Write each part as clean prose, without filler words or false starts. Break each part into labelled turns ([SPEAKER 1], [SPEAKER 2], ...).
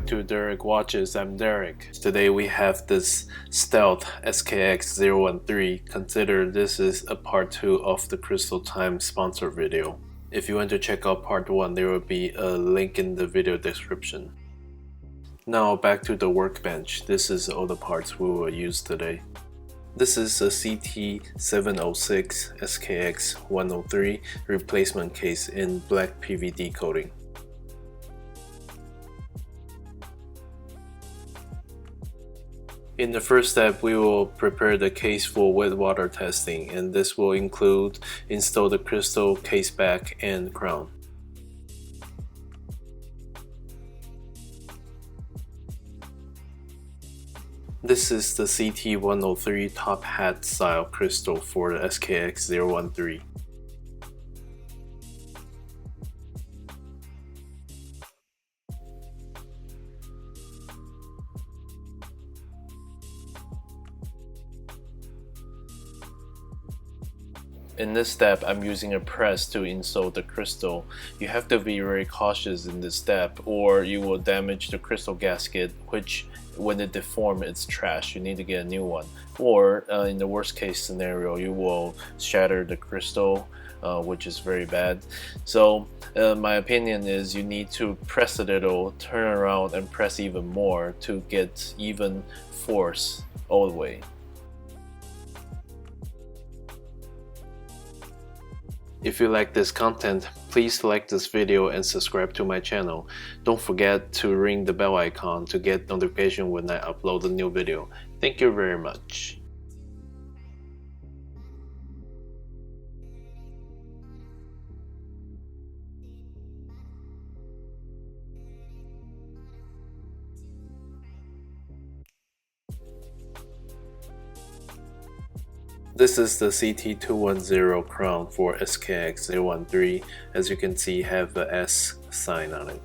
[SPEAKER 1] to Darak Watches. I'm Darak. Today we have this stealth SKX013. Consider this is a part 2 of the CrystalTimes sponsor video. If you want to check out part 1, there will be a link in the video description. Now back to the workbench. This is all the parts we will use today. This is a CT706 SKX103 replacement case in black PVD coating. In the first step, we will prepare the case for wet water testing, and this will include install the crystal case back and crown. This is the CT103 top hat style crystal for the SKX013. In this step, I'm using a press to install the crystal. You have to be very cautious in this step or you will damage the crystal gasket, which when it deforms, it's trash. You need to get a new one. Or in the worst case scenario, you will shatter the crystal, which is very bad. So my opinion is you need to press a little, turn around and press even more to get even force all the way. If you like this content, please like this video and subscribe to my channel. Don't forget to ring the bell icon to get notification when I upload a new video. Thank you very much. This is the CT210 crown for SKX013. As you can see, have the S sign on it.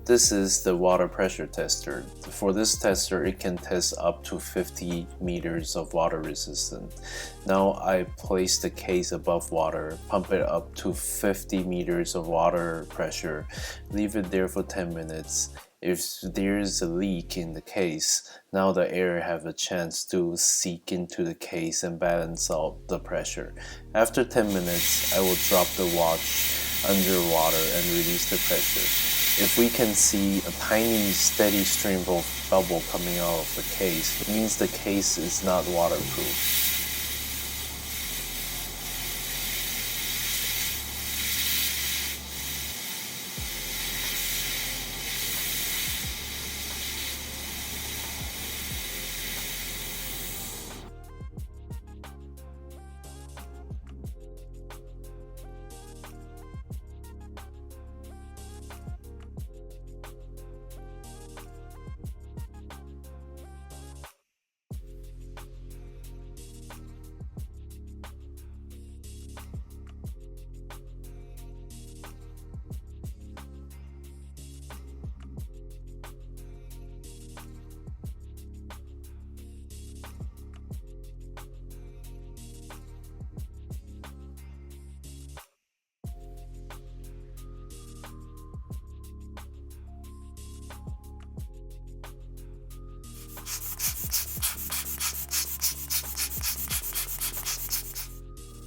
[SPEAKER 1] This is the water pressure tester. For this tester, it can test up to 50 meters of water resistance. Now I place the case above water, pump it up to 50 meters of water pressure, leave it there for 10 minutes. If there is a leak in the case, now the air have a chance to seep into the case and balance out the pressure. After 10 minutes, I will drop the watch underwater and release the pressure. If we can see a tiny steady stream of bubble coming out of the case, it means the case is not waterproof.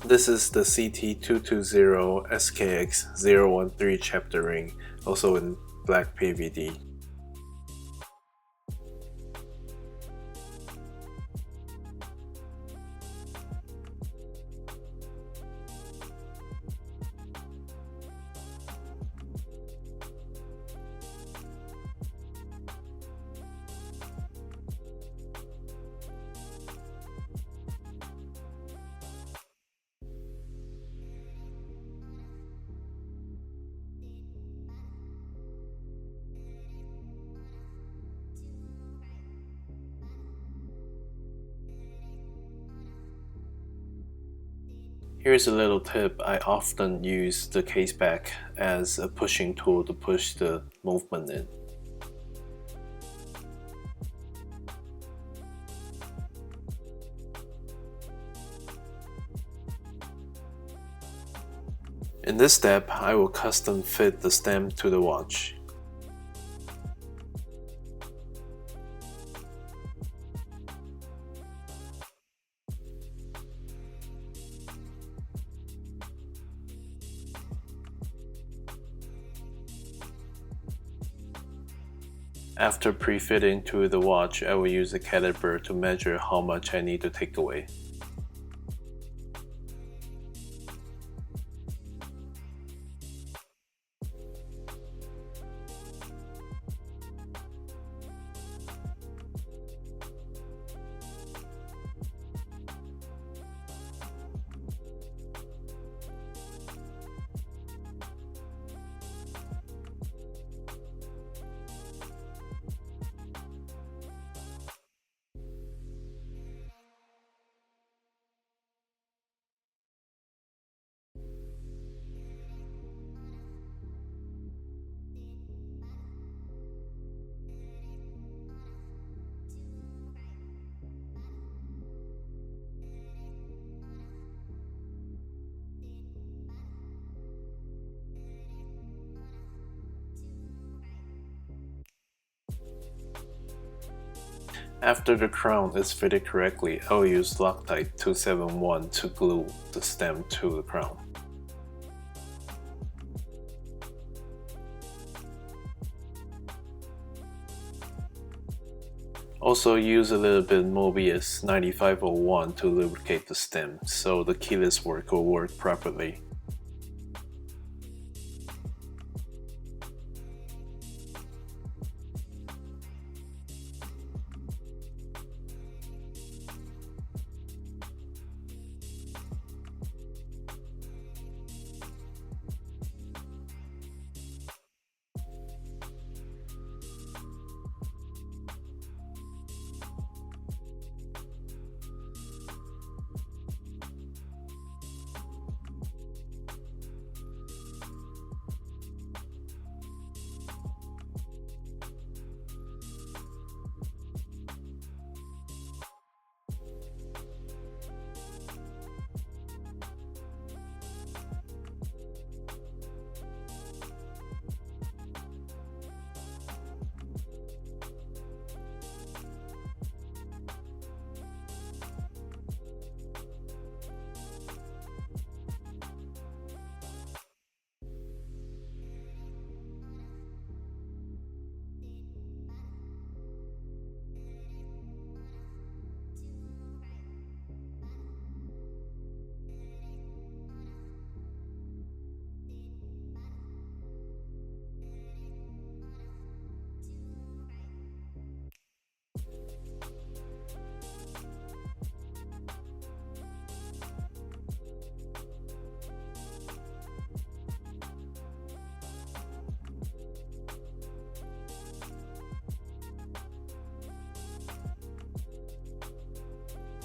[SPEAKER 1] This is the CT220 SKX013 chapter ring, also in black PVD. Here's a little tip. I often use the case back as a pushing tool to push the movement in. In this step, I will custom fit the stem to the watch. After pre-fitting to the watch, I will use a caliper to measure how much I need to take away. After the crown is fitted correctly, I will use Loctite 271 to glue the stem to the crown. Also use a little bit Mobius 9501 to lubricate the stem so the keyless work will work properly.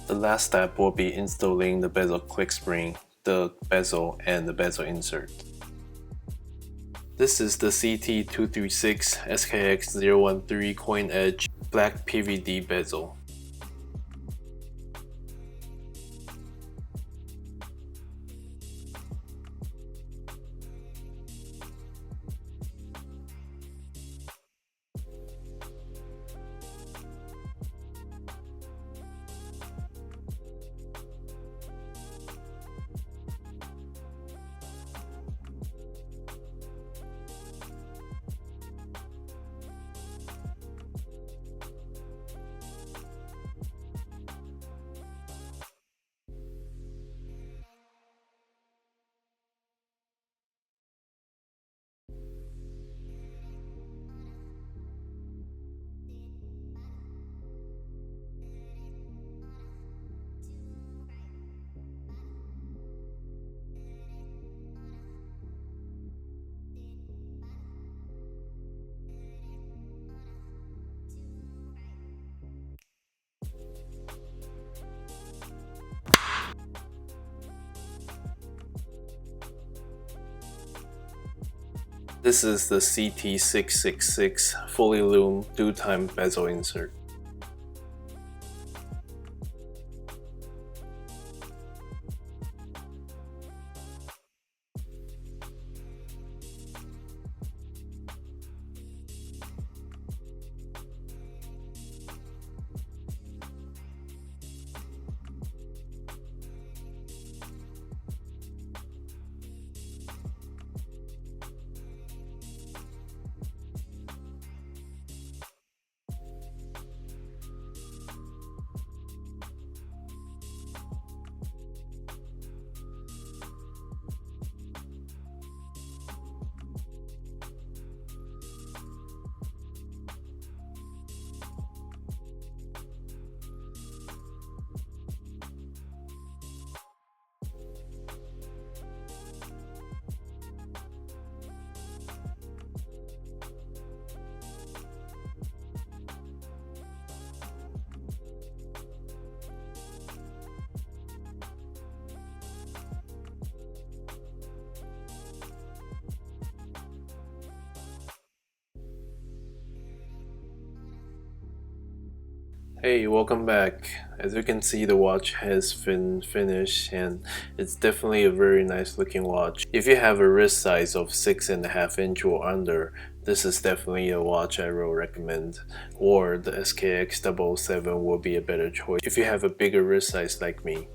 [SPEAKER 1] The last step will be installing the bezel click spring, the bezel, and the bezel insert. This is the CT236 SKX013 coin edge black PVD bezel. This is the CT666 fully lume do-time bezel insert. Hey, welcome back. As you can see, the watch has been finished and it's definitely a very nice looking watch. If you have a wrist size of 6.5 inch or under, this is definitely a watch I will recommend, or the SKX013 will be a better choice if you have a bigger wrist size like me.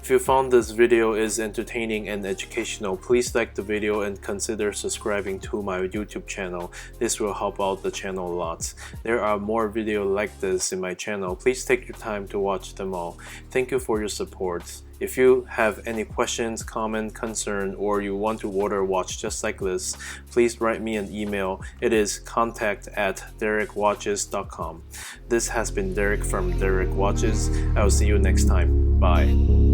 [SPEAKER 1] If you found this video is entertaining and educational, please like the video and consider subscribing to my YouTube channel. This will help out the channel a lot. There are more videos like this in my channel. Please take your time to watch them all. Thank you for your support. If you have any questions, comment, concern, or you want to order a watch just like this, please write me an email. It is contact@darakwatches.com. This has been Darak from Darak Watches. I will see you next time. Bye.